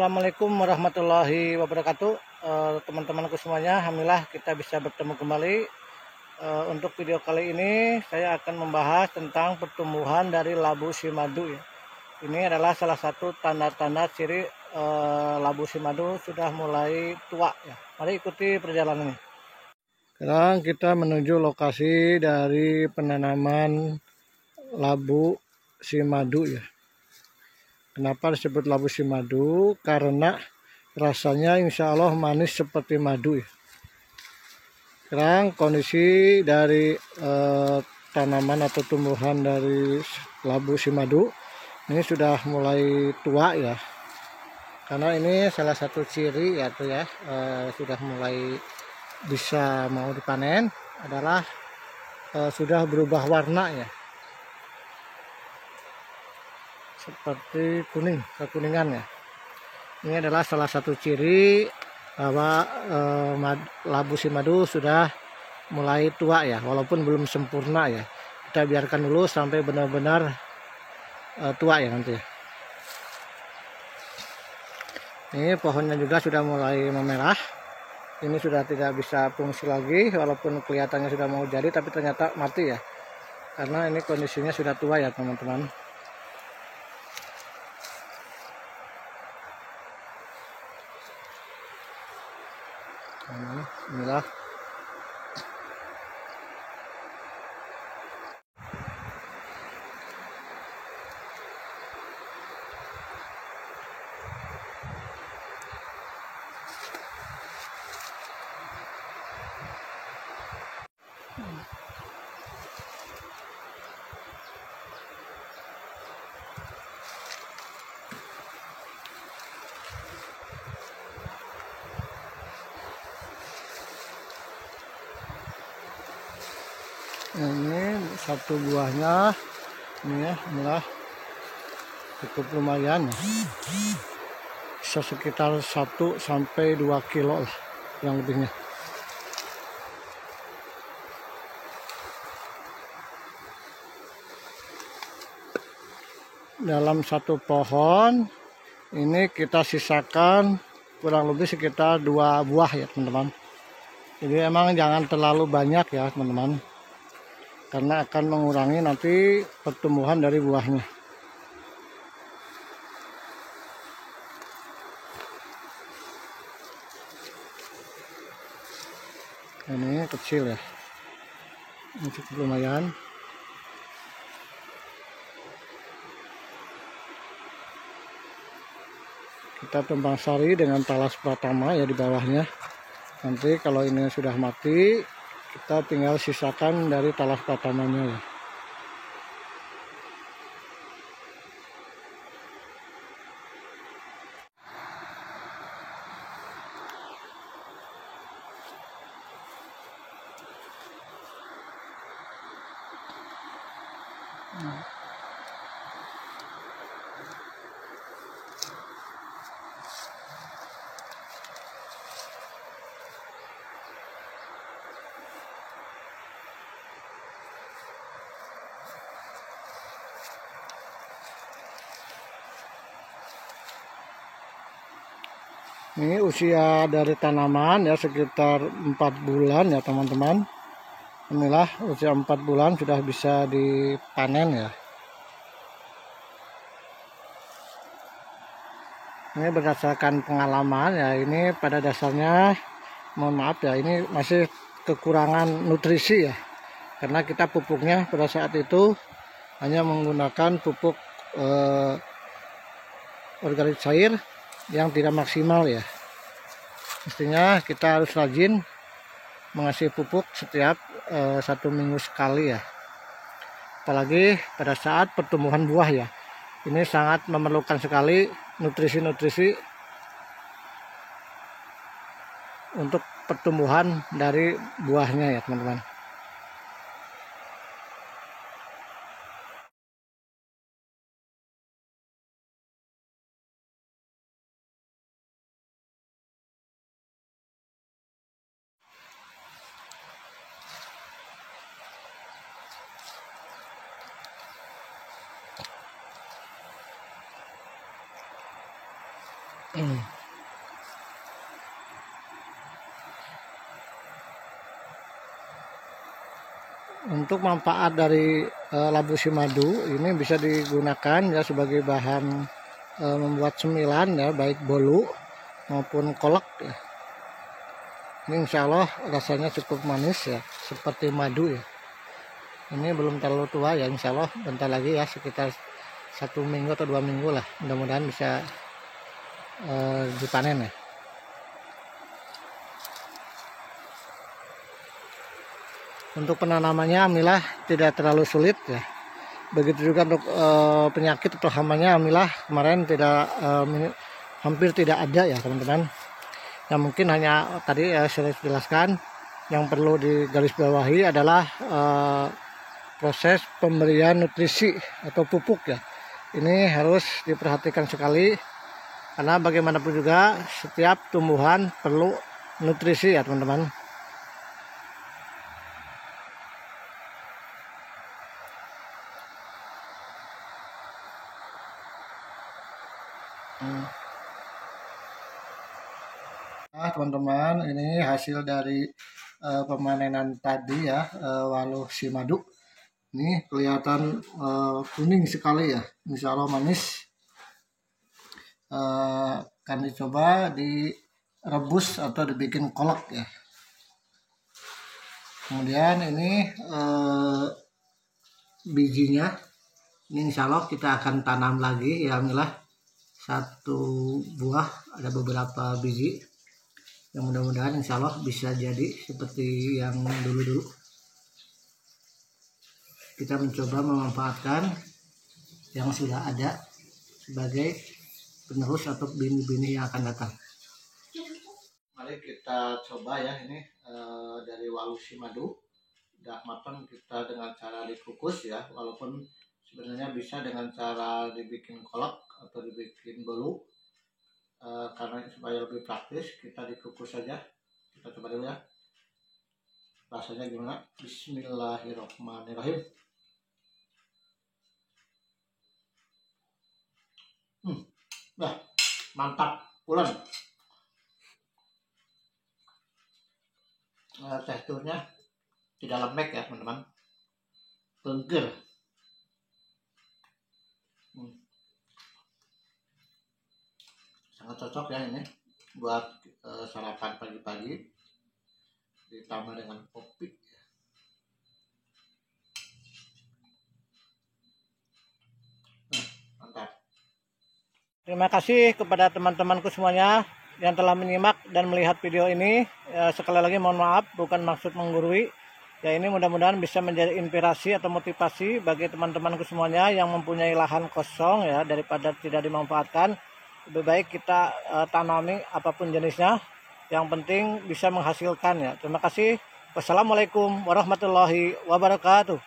Assalamualaikum warahmatullahi wabarakatuh. Teman-temanku semuanya, alhamdulillah kita bisa bertemu kembali. Untuk video kali ini saya akan membahas tentang pertumbuhan dari labu simadu ya. Ini adalah salah satu tanda-tanda ciri labu simadu sudah mulai tua ya. Mari ikuti perjalanannya. Sekarang kita menuju lokasi dari penanaman labu simadu ya. Kenapa disebut labu simadu? Karena rasanya insya Allah manis seperti madu ya. Sekarang kondisi dari tanaman atau tumbuhan dari labu simadu ini sudah mulai tua ya. Karena ini salah satu ciri ya tuh ya, sudah mulai bisa mau dipanen adalah sudah berubah warna ya. Seperti kuning, kekuningan ya. Ini adalah salah satu ciri bahwa labu simadu sudah mulai tua ya, walaupun belum sempurna ya. Kita biarkan dulu sampai benar-benar tua ya nanti. Ini pohonnya juga sudah mulai memerah. Ini sudah tidak bisa fungsi lagi, walaupun kelihatannya sudah mau jadi, tapi ternyata mati ya. Karena ini kondisinya sudah tua ya teman-teman. Inilah ini satu buahnya ini ya, inilah cukup lumayan ya. Bisa sekitar 1 sampai 2 kilo lah yang lebihnya. Dalam satu pohon ini kita sisakan kurang lebih sekitar 2 buah ya teman-teman. Jadi emang jangan terlalu banyak ya teman-teman, karena akan mengurangi nanti pertumbuhan dari buahnya. Ini kecil ya, ini cukup lumayan. Kita tumbang sari dengan talas pratama ya di bawahnya. Nanti kalau ini sudah mati, kita tinggal sisakan dari talas pratamanya ya. Ini usia dari tanaman ya sekitar 4 bulan ya teman-teman. Inilah usia 4 bulan sudah bisa dipanen ya. Ini berdasarkan pengalaman ya, ini pada dasarnya mohon maaf ya, ini masih kekurangan nutrisi ya. Karena kita pupuknya pada saat itu hanya menggunakan pupuk organik cair yang tidak maksimal ya. Mestinya kita harus rajin mengasih pupuk setiap 1 minggu sekali ya. Apalagi pada saat pertumbuhan buah ya. Ini sangat memerlukan sekali nutrisi-nutrisi untuk pertumbuhan dari buahnya ya teman-teman. Untuk manfaat dari labu simadu ini bisa digunakan ya sebagai bahan membuat cemilan ya, baik bolu maupun kolak ya. Ini insya Allah rasanya cukup manis ya, seperti madu ya. Ini belum terlalu tua ya, insya Allah bentar lagi ya, sekitar 1 minggu atau 2 minggu lah, mudah-mudahan bisa dipanen ya. Untuk penanamannya alhamdulillah tidak terlalu sulit ya. Begitu juga untuk penyakit atau hamanya alhamdulillah kemarin tidak hampir tidak ada ya teman-teman. Yang mungkin hanya tadi saya jelaskan, yang perlu digarisbawahi adalah proses pemberian nutrisi atau pupuk ya. Ini harus diperhatikan sekali, karena bagaimanapun juga setiap tumbuhan perlu nutrisi ya teman-teman. Nah teman-teman, ini hasil dari pemanenan tadi ya, waluh simadu. Ini kelihatan kuning sekali ya, insya Allah manis. Akan dicoba direbus atau dibikin kolak ya. Kemudian ini bijinya, ini insya Allah kita akan tanam lagi ya, alhamdulillah 1 buah, ada beberapa biji yang mudah-mudahan insya Allah bisa jadi seperti yang dulu-dulu. Kita mencoba memanfaatkan yang sudah ada sebagai penerus atau benih-benih yang akan datang. Mari kita coba ya, ini dari waluh simadu udah matang, kita dengan cara dikukus ya, walaupun sebenarnya bisa dengan cara dibikin kolak atau dibikin bolu. Karena supaya lebih praktis kita dikukus saja. Kita coba dulu ya, rasanya gimana. Bismillahirrahmanirrahim. Nah, mantap pulen. Teksturnya tidak lembek ya teman-teman, lengger. Sangat cocok ya ini buat sarapan pagi-pagi, ditambah dengan kopi. Mantap. Terima kasih kepada teman-temanku semuanya yang telah menyimak dan melihat video ini. Sekali lagi mohon maaf, bukan maksud menggurui ya, ini mudah-mudahan bisa menjadi inspirasi atau motivasi bagi teman-temanku semuanya yang mempunyai lahan kosong ya, daripada tidak dimanfaatkan. Lebih baik kita tanami apapun jenisnya, yang penting bisa menghasilkan ya. Terima kasih. Wassalamualaikum warahmatullahi wabarakatuh.